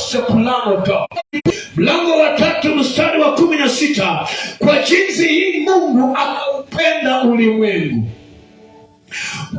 was the plan of God. Mlango wa 3 mstari wa 16, kwa jinsi hii Mungu akaupenda ulimwengu.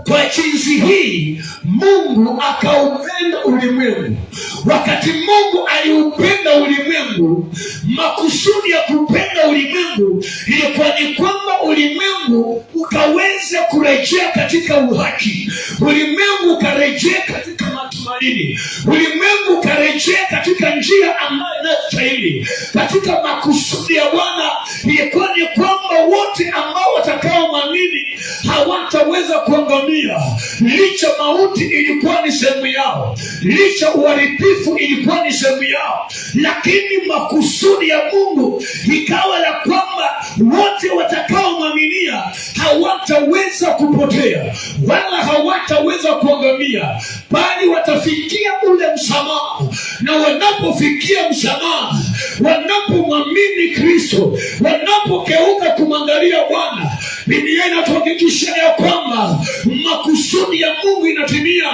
Kwa jinsi hii Mungu akaupenda ulimwengu. Wakati Mungu aliupenda ulimwengu, makusudi ya kupenda ulimwengu ilikuwa ni kwamba ulimwengu ukaweze kurejea katika uhaki, ulimwengu ukarejea katika matumaini, ulimwengu ukarejea katika njia ambayo inastahili. Katika makusudi ya Bwana ilikuwa ni kwamba wote ambao watakaoamini hawataweza kuangamia. Licha mauti ilikuwa ni sehemu yao, licha uharibifu ilikuwa ni sehemu yao, lakini makusudi ya Mungu ikawa ya kwamba wote watakaomwaminia hawataweza kupotea wala hawataweza kuangamia, bali watafikia ule msamaha. Na wanapofikia msamaha, wanapomwamini Kristo, wanapogeuka kumwangalia Bwana, Biblia inatuhakikishia ya kwamba makusudi ya Mungu inatimia.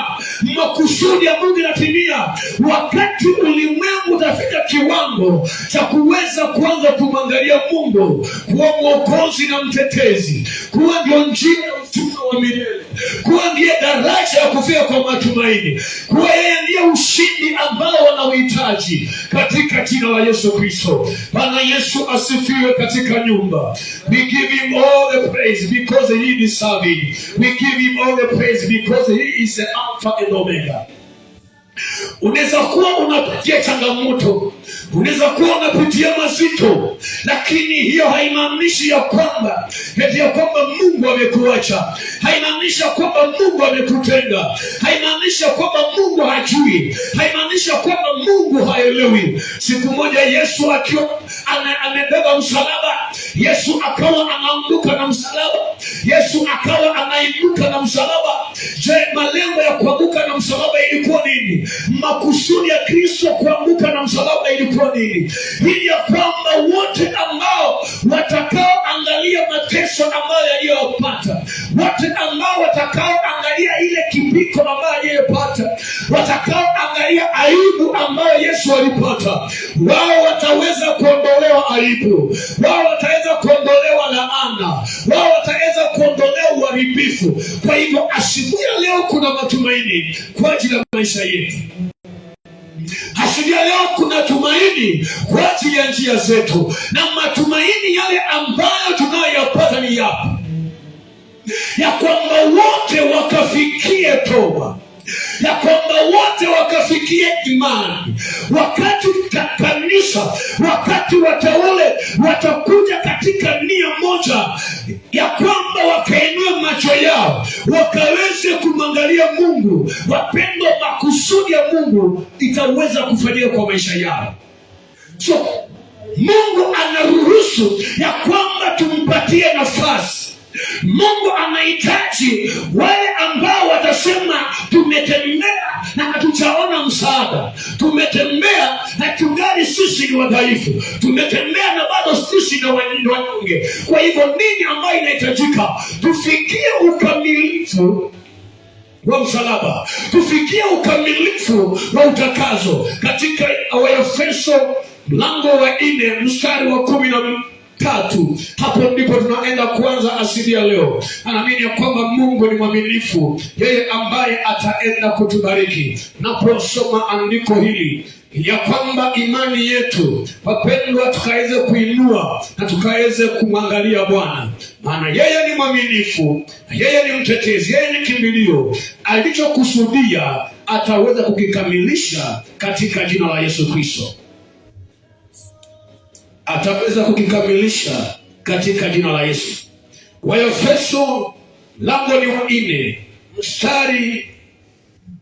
Makusudi ya Mungu inatimia wakati ulimwengu utafika kiwango cha kuweza kuanza kumwangalia Mungu kuwa mwokozi na mtetezi, kuwa ndio njia ya uzima wa milele, kuwa ndiye daraja ya kufika kwa matumaini, kuwa yeye ndiye ushindi ambao wanauhitaji katika jina la Yesu Kristo. Bwana Yesu asifiwe katika nyumba. We give him all the praise because he deserves it. We give him all the praise because he is the Alpha and Omega. Unaweza kuwa unapitia changamoto, unaweza kuwa unapitia mazito, lakini hiyo haimaanishi ya kwamba Mungu amekuacha, haimaanishi kwamba Mungu amekutenga, haimaanishi kwamba Mungu hajui, haimaanishi kwamba Mungu haelewi. Siku moja Yesu akiwa amebeba msalaba, Yesu akawa anaanguka na msalaba, Yesu akawa anainuka na msalaba. Je, malengo ya kuanguka na msalaba ilikuwa nini? Makusudi ya Kristo kuanguka na msalaba ilikuwa nini? Ili ya kwamba wote ambao watakaoangalia mateso ambayo aliyopata, wote ambao watakaoangalia ile kipiko ambayo aliyopata, watakaoangalia aibu ambayo Yesu alipata, wao wataweza kuondolewa aibu, wao wataweza kuondolewa laana, wao wataweza kuondolewa uharibifu. Kwa hivyo asubuhi ya leo kuna matumaini kwa ajili ya maisha yetu. Asubuhi ya leo kuna tumaini kwa ajili ya njia zetu, na matumaini yale ambayo tunayoyapata ni yapi? Ya kwamba wote wakafikie toba, ya kwamba wote wakafikie imani. Wakati kanisa, wakati wateule watakuja katika nia moja, ya kwamba wakainue macho yao wakaweze kumwangalia Mungu, wapendwa, makusudi ya Mungu itaweza kufanyika kwa maisha yao. So Mungu anaruhusu ya kwamba tumpatie nafasi. Mungu anahitaji wale ambao watasema tumetembea na hatujaona msaada, tumetembea na tungali sisi ni wadhaifu, tumetembea na bado sisi ni wanyonge. Kwa hivyo nini ambayo inahitajika? Tufikie ukamilifu wa msalaba, tufikie ukamilifu wa utakazo. Katika Waefeso mlango wa 4 mstari wa 13, hapo ndipo tunaenda kuanza asili ya leo. Anaamini ya kwamba Mungu ni mwaminifu, yeye ambaye ataenda kutubariki. Naposoma andiko hili ya kwamba imani yetu, wapendwa, tukaweze kuinua na tukaweze kumwangalia Bwana, maana yeye ni mwaminifu, yeye ni mtetezi, yeye ni kimbilio. Alichokusudia ataweza kukikamilisha katika jina la Yesu Kristo. Ataweza kukikamilisha katika jina la Yesu. Waefeso lango ni wa 4 mstari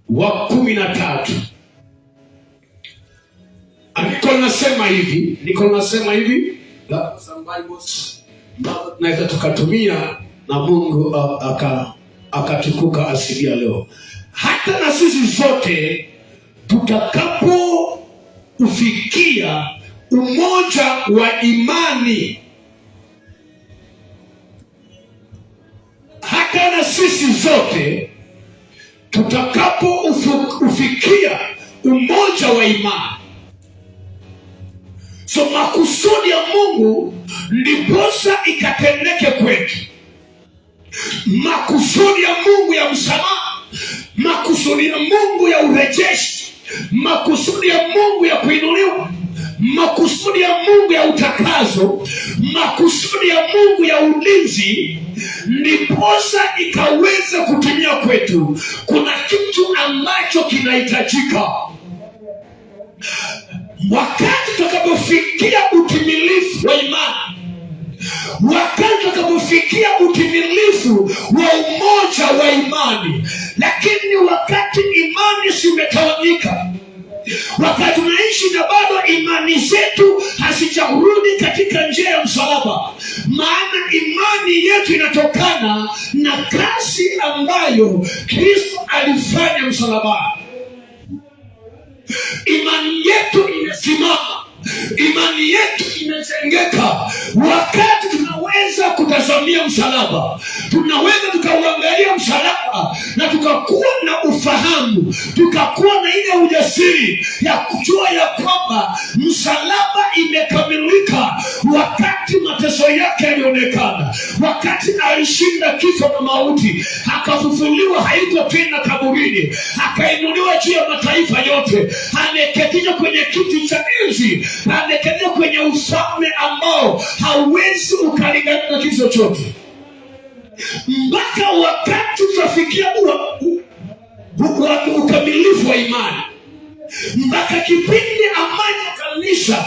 wa 13. Andiko linasema hivi, naweza tukatumia na Mungu akatukuka asili ya leo. Hata na sisi zote tutakapo ufikia umoja wa imani, hata na sisi zote tutakapo ufikia umoja wa imani. So makusudi ya Mungu ndiposa ikatendeke kwetu. Makusudi ya Mungu ya msamaha, makusudi ya Mungu ya urejeshi, makusudi ya Mungu ya kuinuliwa, makusudi ya Mungu ya utakazo, makusudi ya Mungu ya ulinzi, ndiposa ikaweza kutimia kwetu. Kuna kitu ambacho kinahitajika. Wakati tutakapofikia utimilifu wa imani, wakati tutakapofikia utimilifu wa umoja wa imani, lakini wakati imani zimetawanyika, wakati tunaishi na bado imani zetu hazijarudi katika njia ya msalaba, maana imani yetu inatokana na kazi ambayo Kristo alifanya msalabani. Imani yetu imesimama, imani yetu imejengeka wakati tunaweza kutazamia msalaba, tunaweza tukauangalia msalaba na tukakuwa na ufahamu, tukakuwa na ile ujasiri ya kujua ya kwamba msalaba imekamilika. Wakati mateso yake yalionekana, wakati alishinda kifo na mauti, akafufuliwa, hayuko tena kaburini, akainuliwa juu ya mataifa yote, ameketiwa kwenye kiti cha enzi, ameketiwa kwenye ufalme ambao hauwezi ukalingana na kitu chochote. Mpaka wakati tutafikia ukamilifu wa imani, mpaka kipindi ambacho kanisa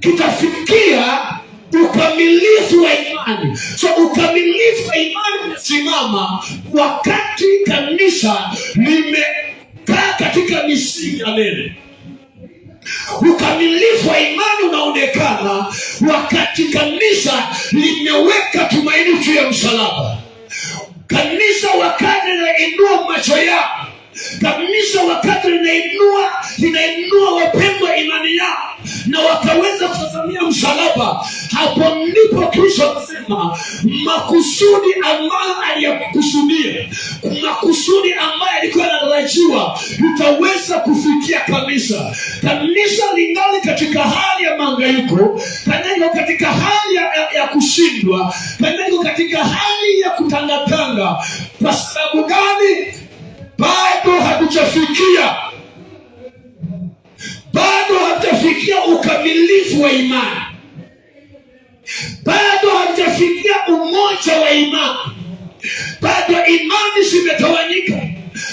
kitafikia ukamilifu wa imani. So ukamilifu wa imani unasimama wakati kanisa limekaa katika misingi ya neno. Ukamilifu wa imani unaonekana wakati kanisa limeweka tumaini juu ya msalaba. Kanisa wakati linainua macho yao, kanisa wakati linainua wapendwa imani yao na wakaweza kutazamia msalaba, hapo ndipo Kristo anasema makusudi ambayo aliyakusudia, makusudi ambayo alikuwa yanatarajiwa litaweza kufikia kanisa. Kanisa lingali katika hali ya mahangaiko, kanisa katika hali ya kushindwa, kanisa katika hali ya kutangatanga. Kwa sababu gani? Bado hatujafikia ukamilifu wa imani, bado hatujafikia umoja wa imani, bado imani zimetawanyika,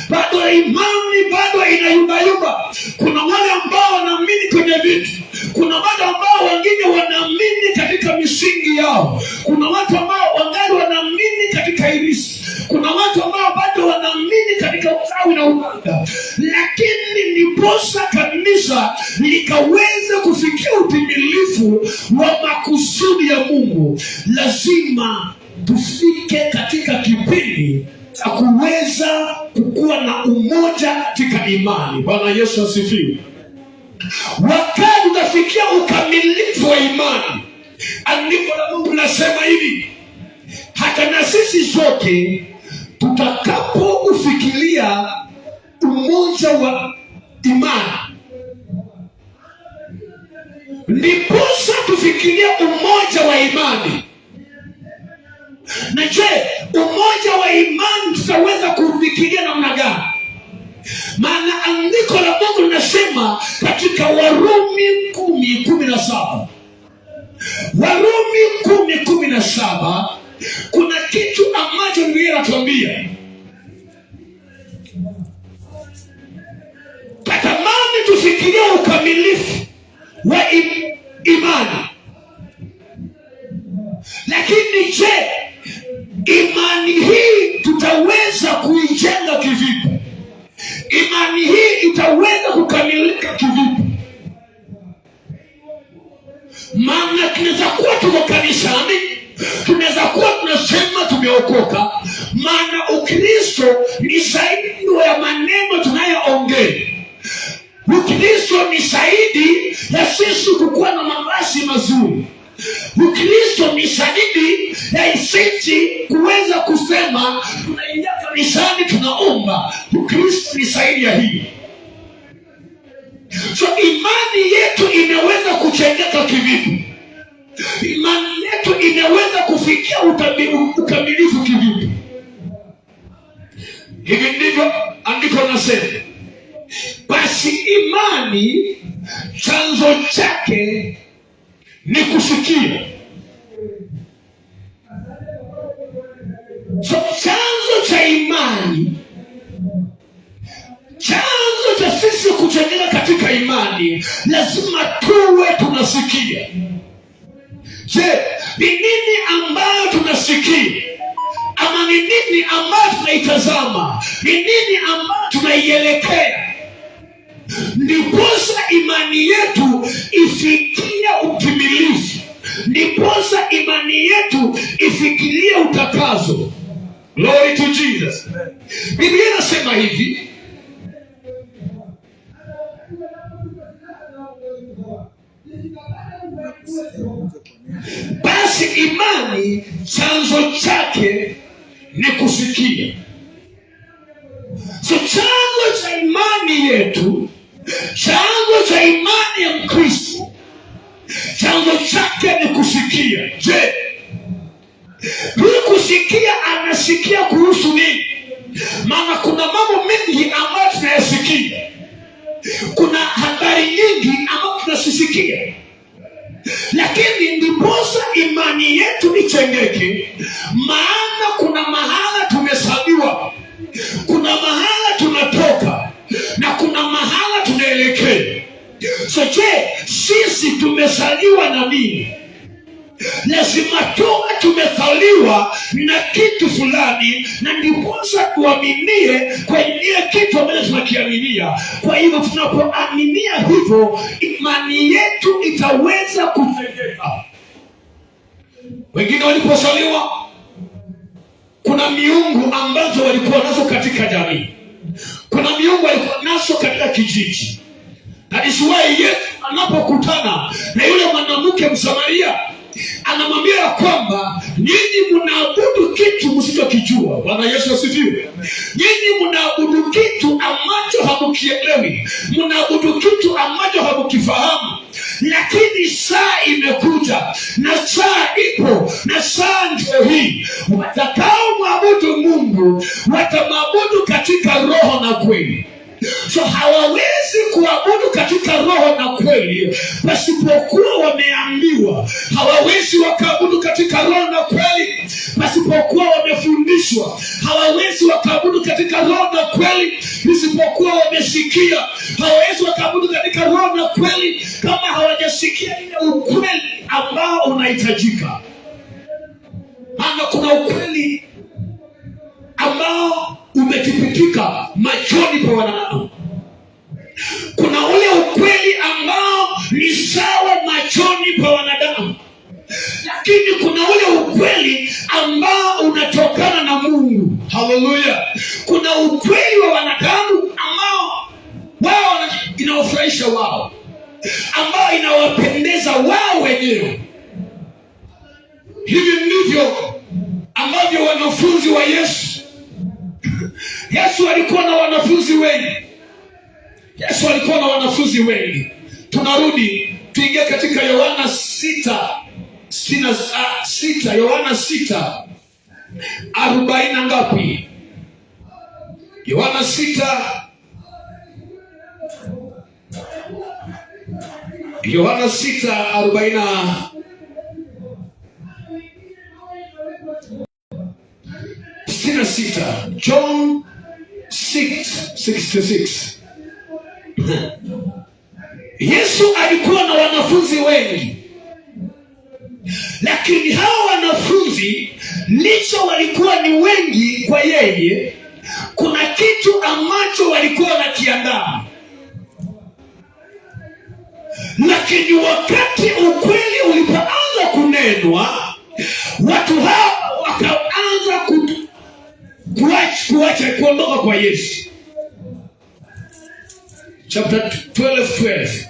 bado imani bado inayumbayumba. Kuna wale ambao wanaamini kwenye vitu, kuna wale ambao wengine wanaamini katika misingi yao, kuna watu ambao wangali wanaamini katika irisi, kuna watu ambao bado wanaamini katika uchawi na uganga. Lakini ndiposa kanisa likaweza kufikia utimilifu wa makusudi ya Mungu, lazima tufike katika kipindi cha kuweza kukuwa na umoja katika imani. Bwana Yesu asifiwe. Wakati utafikia ukamilifu wa imani, andiko la Mungu nasema hivi: hata na sisi sote tutakapoufikiria umoja wa imani. Ndiposa tufikiria umoja wa imani. Na je, umoja wa imani tutaweza kufikiria namna gani? Maana andiko la Mungu linasema katika Warumi 10:17, Warumi 10:17, kuna kitu ambacho Biblia inatuambia. Tatamani tufikirie ukamilifu wa imani. Lakini je, imani hii tutaweza kuijenga kivipi? Imani hii itaweza kukamilika kivipi? Maana tunaweza kuwa tuko kanisani, tunaweza kuwa tunasema tumeokoka, maana Ukristo ni zaidi ya maneno tunayoongea. Ukristo ni zaidi ya sisi kukuwa na mavazi mazuri. Ukristo ni zaidi ya sisi kuweza kusema tunaingia kanisani tunaomba. Ukristo ni zaidi ya hii. So imani yetu inaweza kuchengeka kivipi? Imani yetu inaweza kufikia ukamilifu kivipi? Hivi ndivyo andiko nasema. Basi imani chanzo chake ni kusikia. So chanzo cha imani, chanzo cha sisi kuchangika katika imani, lazima tuwe tunasikia. Je, ni nini ambayo tunasikia? Ama ni nini ambayo tunaitazama? Ni nini ambayo tunaielekea? Ndiposa imani yetu ifikie utimilifu. Ndiposa imani yetu ifikirie utakazo. Glory to Jesus. Biblia inasema hivi, basi imani chanzo chake ni kusikia. So chanzo cha imani yetu, chanzo cha imani ya Mkristo, chanzo chake ni kusikia. Je, huyu kusikia anasikia kuhusu nini? Maana kuna mambo mengi ambayo tunayasikia. Kuna habari nyingi ambazo tunasisikia. Lakini ndiposa imani yetu ichengeke, maana kuna mahala tumesaliwa, kuna mahala tunatoka, na kuna mahala tunaelekea. So je, sisi tumesaliwa na nini? Lazima tuwe tumesaliwa na kitu fulani, na ndiposa tuaminie kwenye kitu ambacho tunakiaminia. Kwa hivyo tunapoaminia hivyo, imani yetu itaweza kujengeka. Wengine waliposaliwa, kuna miungu ambazo walikuwa nazo katika jamii. Kuna miungu walikuwa nazo katika kijiji. Na Israeli Yesu anapokutana na yule mwanamke Msamaria, anamwambia ya kwamba nyinyi mnaabudu kitu msichokijua. Bwana Yesu asifiwe. Nyinyi mnaabudu kitu ambacho hamukielewi, mnaabudu kitu ambacho hamukifahamu. Lakini saa imekuja, na saa ipo, na saa ndio hii. Watakao mwabudu Mungu watamwabudu katika roho na kweli. So hawawezi kuabudu katika roho na kweli pasipokuwa wameambiwa. Hawawezi wakaabudu katika roho na kweli pasipokuwa wamefundishwa. Hawawezi wakaabudu katika roho na kweli pasipokuwa wamesikia. Hawawezi wakaabudu katika roho na kweli kama hawajasikia ile ukweli ambao unahitajika. Maana kuna ukweli ambao umethibitika machoni pa wanadamu. Kuna ule ukweli ambao ni sawa machoni pa wanadamu. Lakini kuna ule ukweli ambao unatokana na Mungu. Haleluya. Kuna ukweli wa wanadamu ambao wao inawafurahisha wao, ambao inawapendeza wao wenyewe. Hivi ndivyo ambavyo wanafunzi wa Yesu alikuwa na wanafunzi wengi. Yesu alikuwa na wanafunzi wengi. Tunarudi tuingie katika Yohana 6, Yohana 6:40 ngapi? Yohana 6, Yohana 6:40. John 6:66. Yesu alikuwa na wanafunzi wengi, lakini hao wanafunzi licha walikuwa ni wengi kwa yeye, kuna kitu ambacho walikuwa wanakiandaa. Lakini wakati ukweli ulipoanza kunenwa, watu hao wakaanza kuacha kuondoka kwa Yesu. Chapter 12.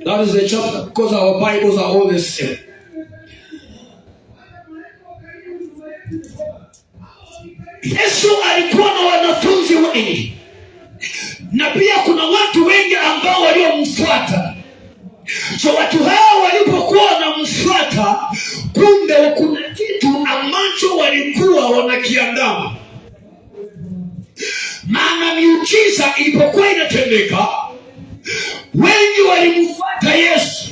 That is the chapter, because our Bibles are all the same. Yesu alikuwa na wanafunzi wengi, na pia kuna watu wengi ambao waliomfuata. So watu hao walipokuwa wanamfuata, kumbe kuna kitu ambacho walikuwa wanakiandama. Maana miujiza ilipokuwa inatendeka, wengi walimfuata Yesu.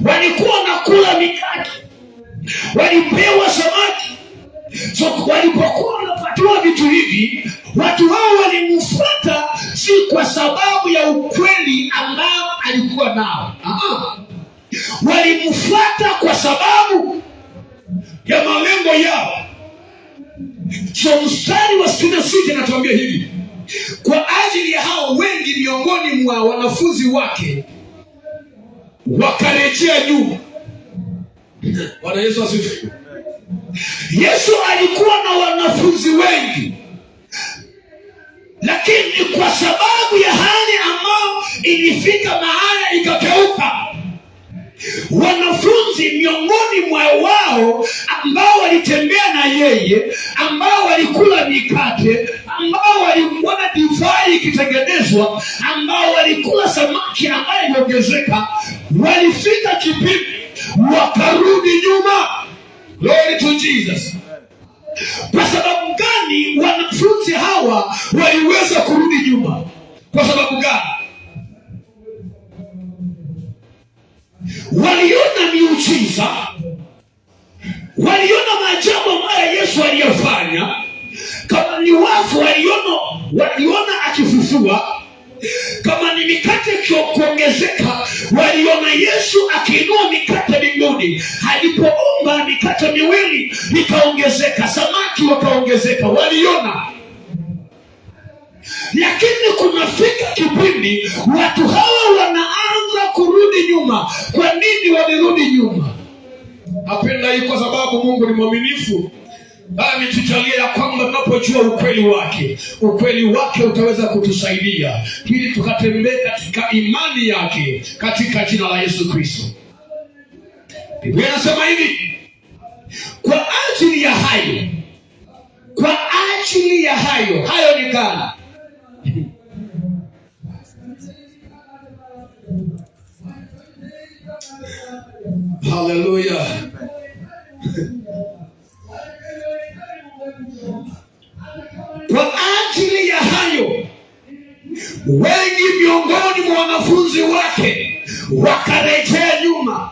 Walikuwa nakula mikate, walipewa samaki. So walipokuwa wanapatiwa vitu hivi, watu hao walimfuata si kwa sababu ya ukweli ambao alikuwa nao. Walimfuata kwa sababu ya malengo yao. So mstari wa 66 natuambia hivi: kwa ajili ya hao wengi miongoni mwa wanafunzi wake wakarejea nyuma. Bwana Yesu asifiwe. Yesu alikuwa na wanafunzi wengi, lakini kwa sababu ya hali ambayo ilifika mahali ikakeuka, wanafunzi miongoni mwa wao ambao walitembea na yeye, ambao walikula mikate, ambao walikuona divai ikitengenezwa, ambao walikula samaki ambayo iliongezeka, walifika kipindi wakarudi nyuma. Glory to Jesus. Kwa sababu gani wanafunzi hawa waliweza kurudi nyuma? Kwa sababu gani? Waliona miujiza, waliona maajabu ambayo Yesu aliyofanya. Kama ni wafu waliona akifufua. Kama ni mikate kuongezeka, waliona Yesu akiinua mikate mbinguni. Alipoomba mikate miwili ikaongezeka, samaki wakaongezeka, waliona. Lakini kunafika kipindi watu hawa wanaanza kurudi nyuma. Kwa nini walirudi nyuma? Napenda hii kwa sababu Mungu ni mwaminifu. Ametujalia ya kwamba tunapojua ukweli wake utaweza kutusaidia ili tukatembee katika imani yake katika jina la Yesu Kristo. Biblia inasema hivi: kwa ajili ya hayo ni gani? Hallelujah. Kwa ajili ya hayo wengi miongoni mwa wanafunzi wake wakarejea nyuma,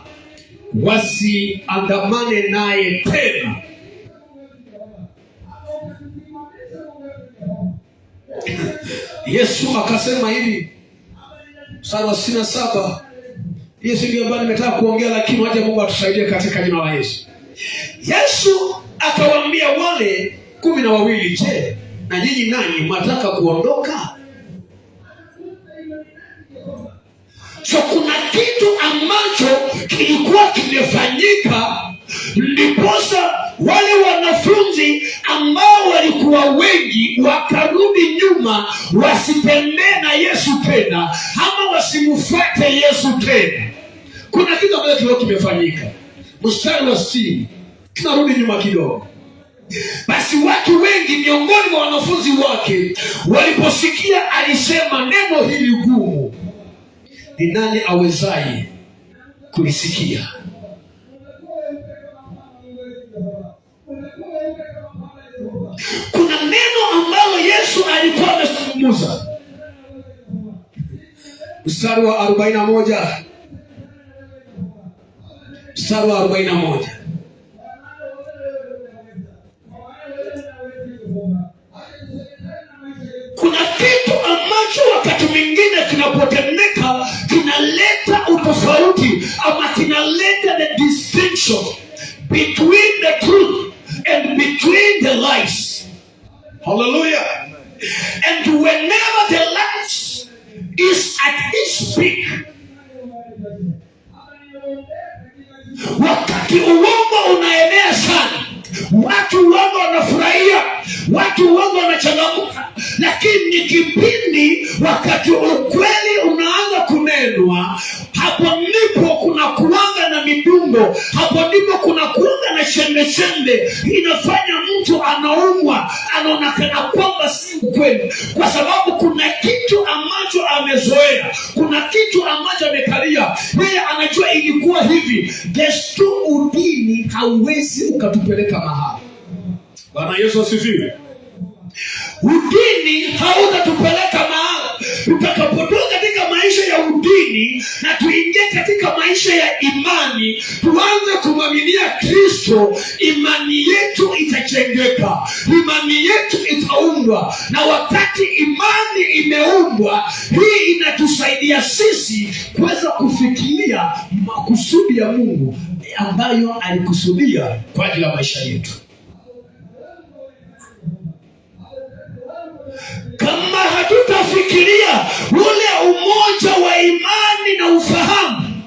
wasiandamane naye tena. Yesu akasema hivi, mstari wa 67. Yesu ndio ambaye nimetaka kuongea, lakini waje Mungu atusaidie katika jina la Yesu. Yesu akawaambia wale 12, je, na nyinyi nani mnataka kuondoka? So kuna kitu ambacho kilikuwa kimefanyika, ndiposa wale wanafunzi ambao walikuwa wengi wakarudi nyuma, wasitembee na Yesu tena, ama wasimfuate Yesu tena. Kuna kitu ambacho kilikuwa kimefanyika. Mstari wa 60, tunarudi nyuma kidogo. Basi watu wengi miongoni mwa wanafunzi wake waliposikia alisema neno hili gumu, ni nani awezaye kulisikia? Kuna neno ambalo Yesu alikuwa amezungumza. Mstari wa 41. Mstari wa 41. Kuna kitu ambacho wakati mwingine kinapotendeka kinaleta utofauti, ama kinaleta the distinction between the truth and between the lies. Hallelujah. And whenever the lies is at its peak, wakati uongo unaenea sana, watu uongo wanafurahia, watu uongo wanachangamka. Lakini ni kipindi wakati ukweli unaanza kunenwa, hapo ndipo kuna kuanga na midungo, hapo ndipo kuna kuanga na chembe inafanya mtu anaumwa, anaonekana kwamba si ukweli, kwa sababu kuna kitu ambacho amezoea, kuna kitu ambacho amekalia. Yeye anajua ilikuwa hivi. Desturi udini hauwezi ukatupeleka mahali. Bwana Yesu asifiwe. Udini hautatupeleka mahali. Tutakapotoka katika maisha ya udini na tuingie katika maisha ya imani, tuanze kumwaminia Kristo, imani yetu itajengeka, imani yetu itaundwa. Na wakati imani imeundwa, hii inatusaidia sisi kuweza kufikiria makusudi ya Mungu ambayo alikusudia kwa ajili ya maisha yetu. Kama hatutafikiria ule umoja wa imani na ufahamu,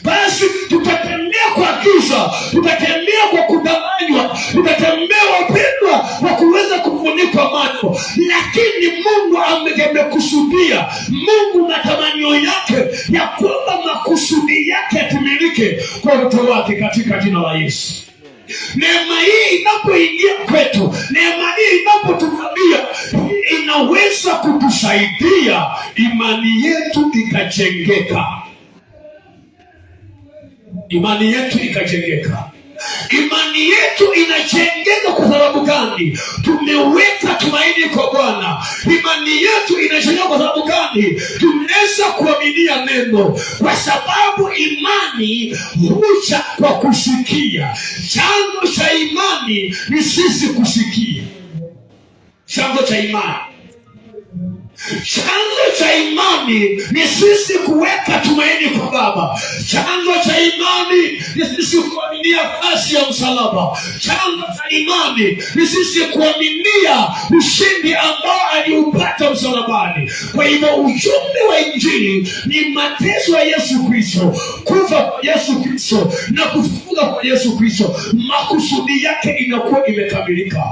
basi tutatembea kwa giza, tutatembea kwa kudanganywa, tutatembea wapendwa kwa kuweza kufunikwa macho. Lakini Mungu amekusudia, Mungu matamanio yake ya kwamba makusudi yake yatimilike kwa watoto wake katika jina la Yesu. Neema hii inapoingia kwetu, neema hii inapotuvamia, inaweza kutusaidia imani yetu ikajengeka. Imani yetu ikajengeka. Imani yetu inajengeka kwa sababu gani? Tumeweka tumaini kwa Bwana. Imani yetu inajengeka kwa sababu gani? Tunaweza kuaminia neno, kwa sababu imani huja kwa kusikia. Chanzo cha imani ni sisi kusikia. Chanzo cha imani, chanzo cha imani ni sisi kuweka tumaini kwa Baba. Chanzo cha imani ni sisi kuaminia kazi ya msalaba. Chanzo cha imani ni sisi kuaminia ushindi ambao aliupata msalabani. Kwa hivyo ujumbe wa Injili ni mateso ya Yesu Kristo, kufa kwa Yesu Kristo na kufufuka kwa Yesu Kristo. Makusudi yake inakuwa imekamilika,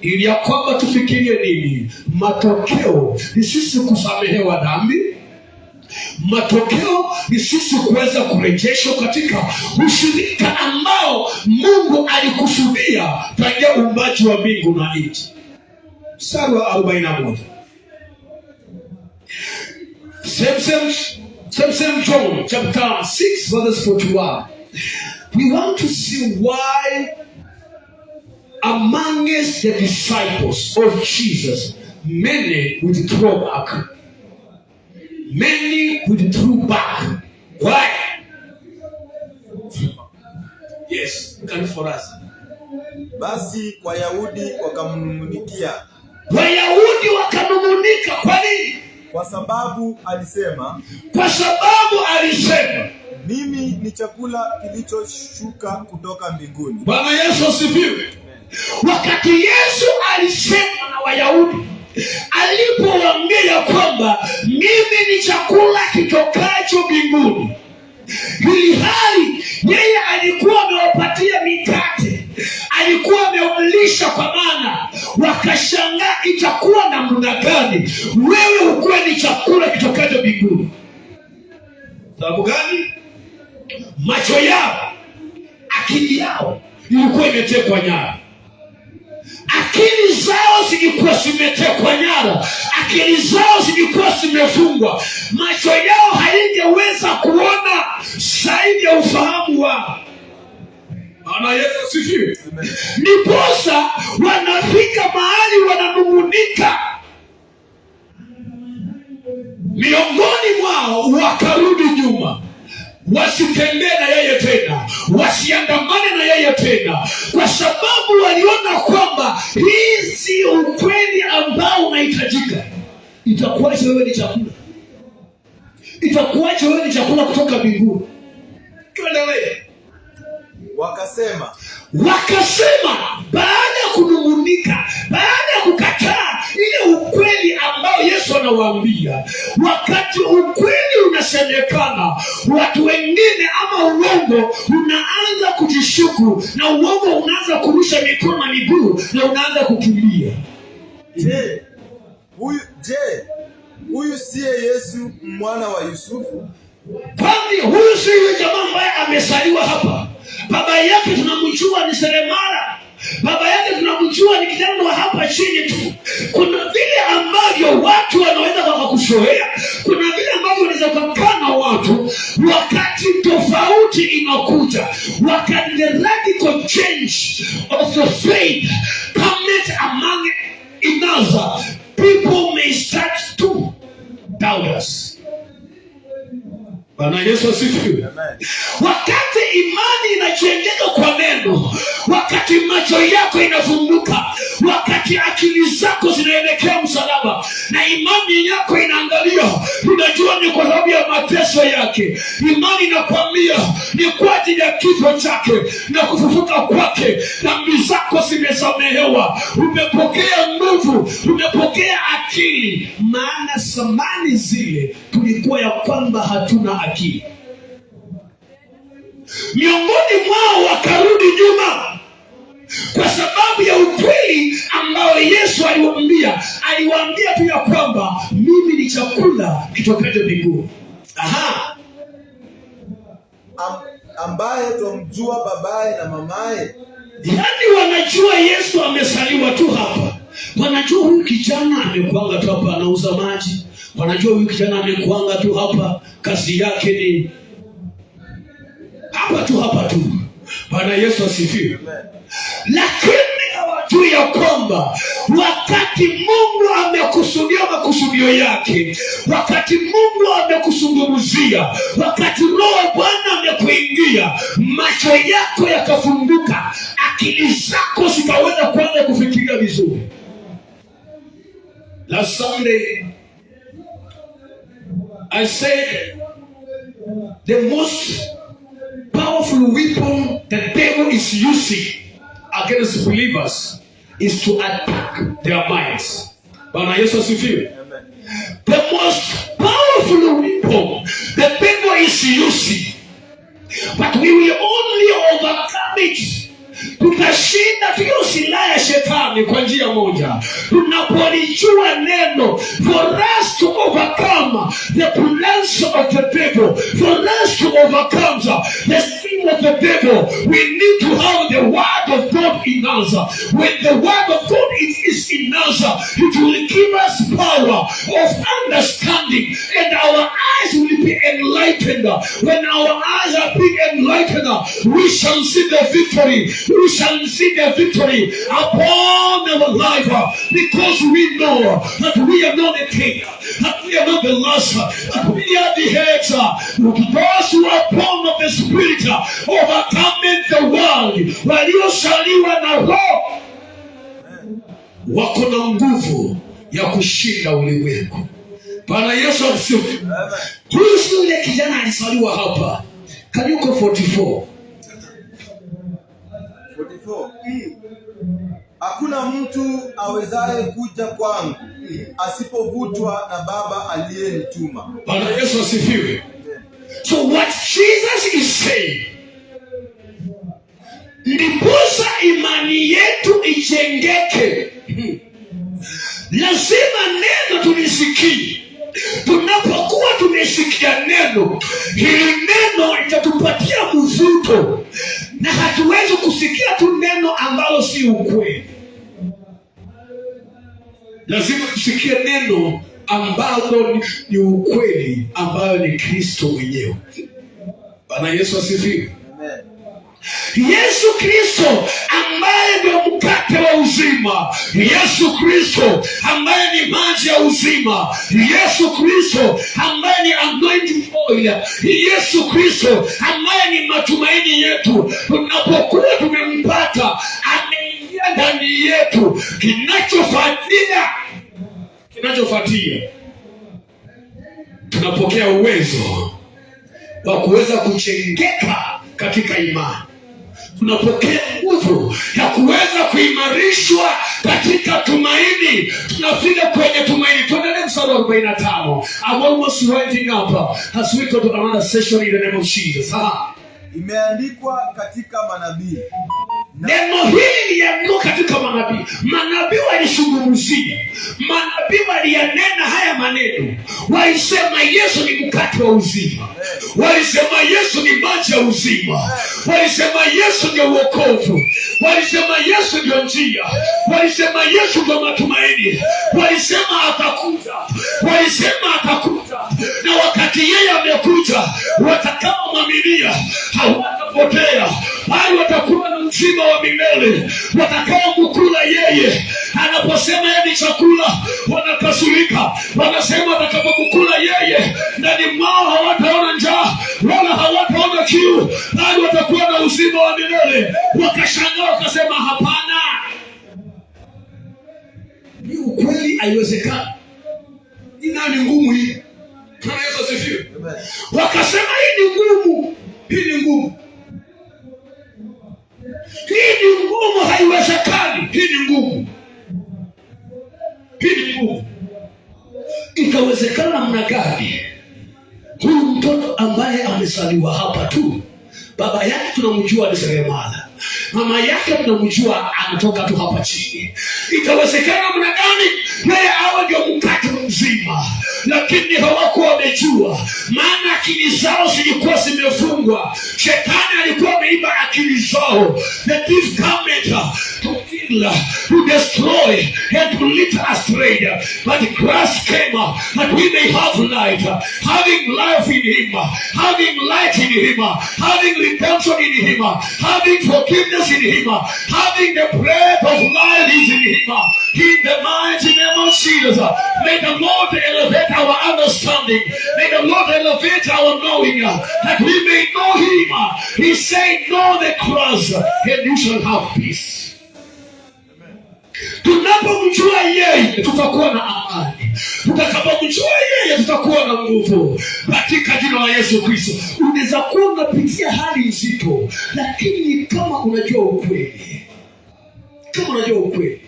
ili ya kwamba tufikirie nini? Matokeo ni sisi kusamehewa dhambi. Matokeo ni sisi kuweza kurejeshwa katika ushirika ambao Mungu alikusudia tangia uumbaji wa mbingu na nchi. Mstari wa 41. Same John chapter 6 verse 41. We want to see why amongst the disciples of Jesus, many withdrew back. Many withdrew back. Why? Yes, come for us. Basi Wayahudi wakamnung'unikia. Wayahudi wakanung'unika. Kwa nini? Kwa sababu alisema, mimi ni chakula kilichoshuka kutoka mbinguni. Bwana Yesu asifiwe. Wakati Yesu alisema na Wayahudi, alipowaambia kwamba mimi ni chakula kitokacho mbinguni, ili hali yeye alikuwa amewapatia mikate, alikuwa amewalisha kwa maana, wakashangaa itakuwa namna gani wewe ukuwe ni chakula kitokacho mbinguni. Sababu gani? Macho yao, akili yao ilikuwa imetekwa nyara. Akili zao zilikuwa zimetekwa nyara, akili zao zilikuwa zimefungwa. Macho yao haingeweza kuona zaidi ya ufahamu wao. Bwana Yesu asifiwe. Ndiposa wanafika mahali wananung'unika, miongoni mwao wakarudi nyuma, wasitembee na yeye tena, wasiandamane na yeye tena, kwa sababu waliona kwamba hii si ukweli ambao unahitajika. Itakuwaje wewe ni chakula? Itakuwaje wewe ni chakula kutoka mbinguni? Tuendelee. Wakasema baada ya kunung'unika, baada ya kukataa ile ukweli ambao Yesu anawaambia, wakati ukweli unasemekana, watu wengine ama uongo unaanza kujishuku, na uongo unaanza kurusha mikono na miguu, na unaanza kukimbia. Huyu siye Yesu mwana wa Yusufu? Kwani huyu si yule jamaa ambaye amesaliwa hapa? Baba yake tunamjua ni seremala. Baba yake tunamjua ni kijana wa hapa chini tu. Kuna vile ambavyo watu wanaweza wakakuzoea. Kuna vile ambavyo unaweza kukaa na watu wakati tofauti inakuja. Wakati the radical change of the faith comes among another, people may start to doubt us. Bwana Yesu asifiwe. Wakati imani inajengeka kwa neno, wakati macho yako inafunguka, wakati akili zako zinaelekea msalaba na imani yako inaangalia, unajua ni kwa sababu ya mateso yake. Imani inakwambia ni kwa ajili ya kifo chake na kufufuka kwake, dhambi zako zimesamehewa, umepokea nguvu, umepokea akili. Maana zamani zile tulikuwa ya kwamba hatuna akili. Miongoni mwao wakarudi nyuma kwa sababu ya ukweli ambao Yesu aliwaambia tu ya kwamba mimi ni chakula kitokacho mbinguni. Ambaye tumjua babaye na mamaye. Yaani wanajua Yesu amesaliwa tu hapa. Wanajua huyu kijana amekuanga tu hapa anauza maji. Wanajua huyu kijana amekuanga tu hapa kazi yake ni hapa tu. Bwana Yesu asifiwe. Lakini hawajui ya kwamba wakati Mungu amekusudia makusudio yake, wakati Mungu amekuzungumzia, wakati Roho Bwana amekuingia, macho yako yakafunguka, akili zako zikaweza kuanza kufikiria vizuri. Last Sunday I said the most powerful weapon the devil is using against believers is to attack their minds. Bwana Yesu asifiwe. The most powerful weapon the devil is using, but we will only overcome it. Tutashinda hiyo silaha ya shetani kwa njia moja, tunapolijua neno. For us to overcome the plans of the devil, for us to overcome the scheme of the devil, we need to have the word of God in us. When the word of God is in us, it will give us power of understanding, and our eyes will be enlightened. When our eyes are being enlightened, we shall see the victory. We shall see the victory upon our life, because we know that we are not the king, that we are not the last, that we are the heads. Those who are born of the Spirit, overcoming the world, waliosaliwa na Roho wako na nguvu ya kushinda ulimwengu. Bwana Yesu asifiwe. Huyu si yule kijana alisaliwa hapa. Can you go 44? Hakuna mtu awezaye kuja kwangu asipovutwa na Baba aliyenituma. Bwana Yesu asifiwe. So what Jesus is saying, ndiposa imani yetu ijengeke, lazima neno tulisikie. Tunapokuwa tumesikia neno, hili neno itatupatia mvuto, na hatuwezi kusikia tu neno ambalo si ukweli. Lazima tusikie neno ambalo ni ukweli, ambayo ni Kristo mwenyewe. Bwana Yesu asifiwe. Yesu Kristo ambaye ndio mkate wa uzima, Yesu Kristo ambaye ni maji ya uzima, Yesu Kristo ambaye ni anointing oil, Yesu Kristo ambaye ni matumaini yetu. Tunapokuwa tumempata, ameingia ndani yetu, kinachofuatia tunapokea uwezo wa kuweza kuchengeka katika imani. Tunapokea nguvu ya kuweza kuimarishwa katika tumaini. Tunafika kwenye tumaini. Tuendelee mstari wa 45. I'm almost winding up as we go to another session in the name of Jesus. imeandikwa katika manabii. Neno hili liliandikwa katika manabii. Manabii walizungumzia, manabii waliyanena haya maneno. Walisema Yesu ni mkate wa uzima, walisema Yesu ni maji ya uzima, walisema Yesu ndio wokovu, walisema Yesu ndio njia, walisema Yesu ndio matumaini, walisema atakuja, walisema atakuja, na wakati yeye amekuja watakaomwaminia hawatapotea, bali watakuwa na uzima wa milele. Watakaomkula yeye, anaposema yeye ni chakula, wanakasirika, wanasema watakapokula yeye ndani mwao hawataona njaa wala hawataona kiu, bali watakuwa na uzima wa milele. Wakashangaa wakasema hapana, ni ukweli, haiwezekani. Ni nani ngumu hii? Kama Yesu asifiwe. Wakasema hii ni ngumu, hii ni ngumu, hii ni ngumu, haiwezekani, hii ni ngumu, hii ni ngumu. Itawezekana namna gani? Huyu mtoto ambaye amezaliwa hapa tu, baba yake tunamjua ni seremala, mama yake tunamjua anatoka tu hapa chini. Itawezekana namna gani yeye awe ndio mkate mzima? Lakini hawakuwa wamejua, maana akili zao zilikuwa zimefungwa. Shetani alikuwa ameiba akili zao. The thief cometh to kill, to destroy, and to lead astray. But Christ came that we may have light, having life in him, having light in him, having redemption in him, having forgiveness in him, having the breath of life is in him. In the mighty name of Jesus, may the Lord elevate our understanding. May the Lord elevate our knowing, that we may know him. He said, know the cross, and you shall have peace. Tunapomjua yeye tutakuwa na amani. Tutakapomjua yeye tutakuwa na nguvu. Katika jina la Yesu Kristo. Unaweza kuwa unapitia hali nzito, lakini kama unajua ukweli, kama unajua ukweli,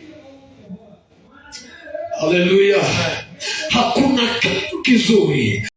haleluya, hakuna kitu kizuri